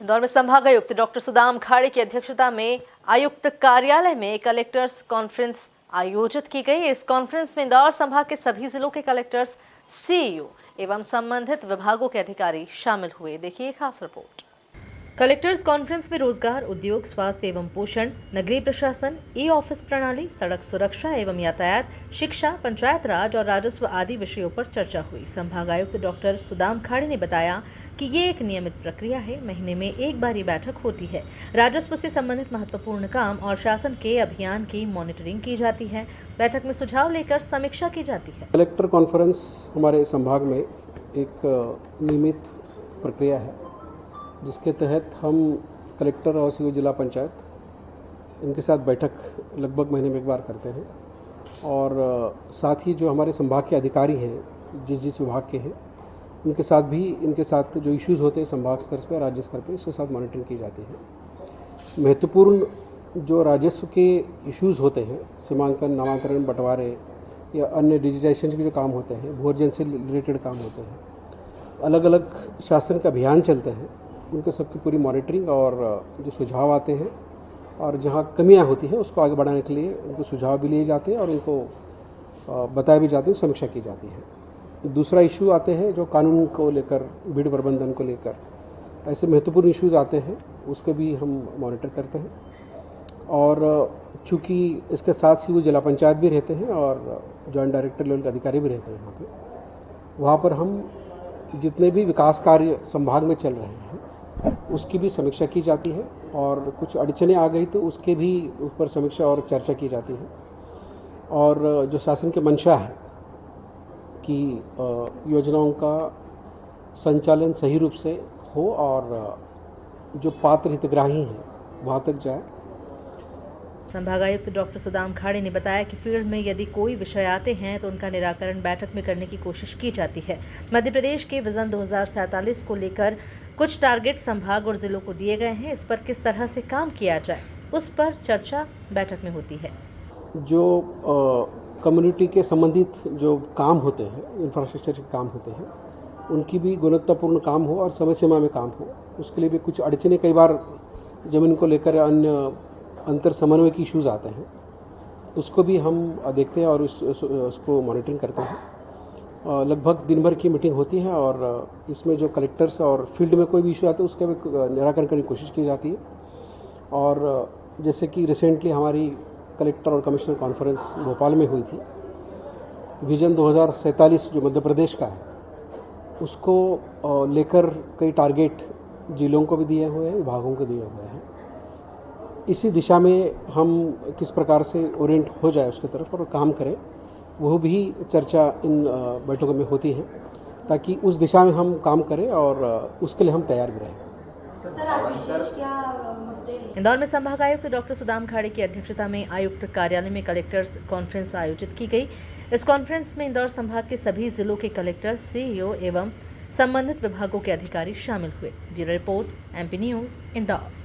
इंदौर में संभागायुक्त डॉक्टर सुदाम खाड़े की अध्यक्षता में आयुक्त कार्यालय में कलेक्टर्स कॉन्फ्रेंस आयोजित की गई। इस कॉन्फ्रेंस में इंदौर संभाग के सभी जिलों के कलेक्टर्स, सीईओ एवं संबंधित विभागों के अधिकारी शामिल हुए। देखिए खास रिपोर्ट। कलेक्टर्स कॉन्फ्रेंस में रोजगार, उद्योग, स्वास्थ्य एवं पोषण, नगरीय प्रशासन, ई ऑफिस प्रणाली, सड़क सुरक्षा एवं यातायात, शिक्षा, पंचायत राज और राजस्व आदि विषयों पर चर्चा हुई। संभागायुक्त डॉक्टर सुदाम खाड़े ने बताया कि ये एक नियमित प्रक्रिया है। महीने में एक बार ये बैठक होती है। राजस्व से संबंधित महत्वपूर्ण काम और शासन के अभियान की मॉनिटरिंग की जाती है। बैठक में सुझाव लेकर समीक्षा की जाती है। कलेक्टर कॉन्फ्रेंस हमारे संभाग में एक नियमित प्रक्रिया है, जिसके तहत हम कलेक्टर और सीईओ जिला पंचायत इनके साथ बैठक लगभग महीने में एक बार करते हैं। और साथ ही जो हमारे संभाग के अधिकारी हैं, जिस विभाग के हैं, उनके साथ भी इनके साथ जो इश्यूज़ होते हैं संभाग स्तर पर, राज्य स्तर पर, इसके साथ मॉनिटरिंग की जाती है। महत्वपूर्ण जो राजस्व के इश्यूज़ होते हैं, सीमांकन, नामांतरण, बंटवारे या अन्य डिजिटाइजेशन के जो काम होते हैं, भू अर्जन से रिलेटेड काम होते हैं, अलग अलग शासन के अभियान चलते हैं, उनके सबकी पूरी मॉनिटरिंग और जो सुझाव आते हैं और जहाँ कमियां होती हैं उसको आगे बढ़ाने के लिए उनको सुझाव भी लिए जाते हैं और उनको बताए भी जाते हैं, समीक्षा की जाती है। दूसरा इशू आते हैं जो कानून को लेकर, भीड़ प्रबंधन को लेकर ऐसे महत्वपूर्ण इश्यूज़ आते हैं, उसको भी हम मॉनिटर करते हैं। और चूँकि इसके साथ सीईओ जिला पंचायत भी रहते हैं और जॉइंट डायरेक्टर लेवल के अधिकारी भी रहते हैं यहाँ पे, वहाँ पर हम जितने भी विकास कार्य संभाग में चल रहे हैं उसकी भी समीक्षा की जाती है और कुछ अड़चनें आ गई तो उसके भी ऊपर समीक्षा और चर्चा की जाती है। और जो शासन की मंशा है कि योजनाओं का संचालन सही रूप से हो और जो पात्र हितग्राही हैं वहाँ तक जाए। संभागायुक्त डॉक्टर सुदाम खाड़े ने बताया कि फील्ड में यदि कोई विषय आते हैं तो उनका निराकरण बैठक में करने की कोशिश की जाती है। मध्य प्रदेश के विजन 2047 को लेकर कुछ टारगेट संभाग और जिलों को दिए गए हैं। इस पर किस तरह से काम किया जाए, उस पर चर्चा बैठक में होती है। जो कम्युनिटी के संबंधित जो काम होते हैं, इंफ्रास्ट्रक्चर के काम होते हैं, उनकी भी गुणवत्तापूर्ण काम हो और समय सीमा में काम हो। उसके लिए भी कुछ अड़चनें कई बार जमीन को लेकर अन्य अंतर समन्वय की इश्यूज़ आते हैं, उसको भी हम देखते हैं और उसको मॉनिटरिंग करते हैं। लगभग दिन भर की मीटिंग होती है और इसमें जो कलेक्टर्स और फील्ड में कोई भी इशू आता है उसका भी निराकरण करने की कोशिश की जाती है। और जैसे कि रिसेंटली हमारी कलेक्टर और कमिश्नर कॉन्फ्रेंस भोपाल में हुई थी, विजन 2047 जो मध्य प्रदेश का है उसको लेकर कई टारगेट जिलों को भी दिए हुए हैं, विभागों को दिए हुए हैं। इसी दिशा में हम किस प्रकार से ओरिएंट हो जाए उसकी तरफ और काम करें, वो भी चर्चा इन बैठकों में होती है, ताकि उस दिशा में हम काम करें और उसके लिए हम तैयार भी रहें। इंदौर में संभागायुक्त डॉक्टर सुदाम खाड़े की अध्यक्षता में आयुक्त कार्यालय में कलेक्टर्स कॉन्फ्रेंस आयोजित की गई। इस कॉन्फ्रेंस में इंदौर संभाग के सभी जिलों के कलेक्टर, सीईओ एवं संबंधित विभागों के अधिकारी शामिल हुए। Bureau report, MP news, Indore.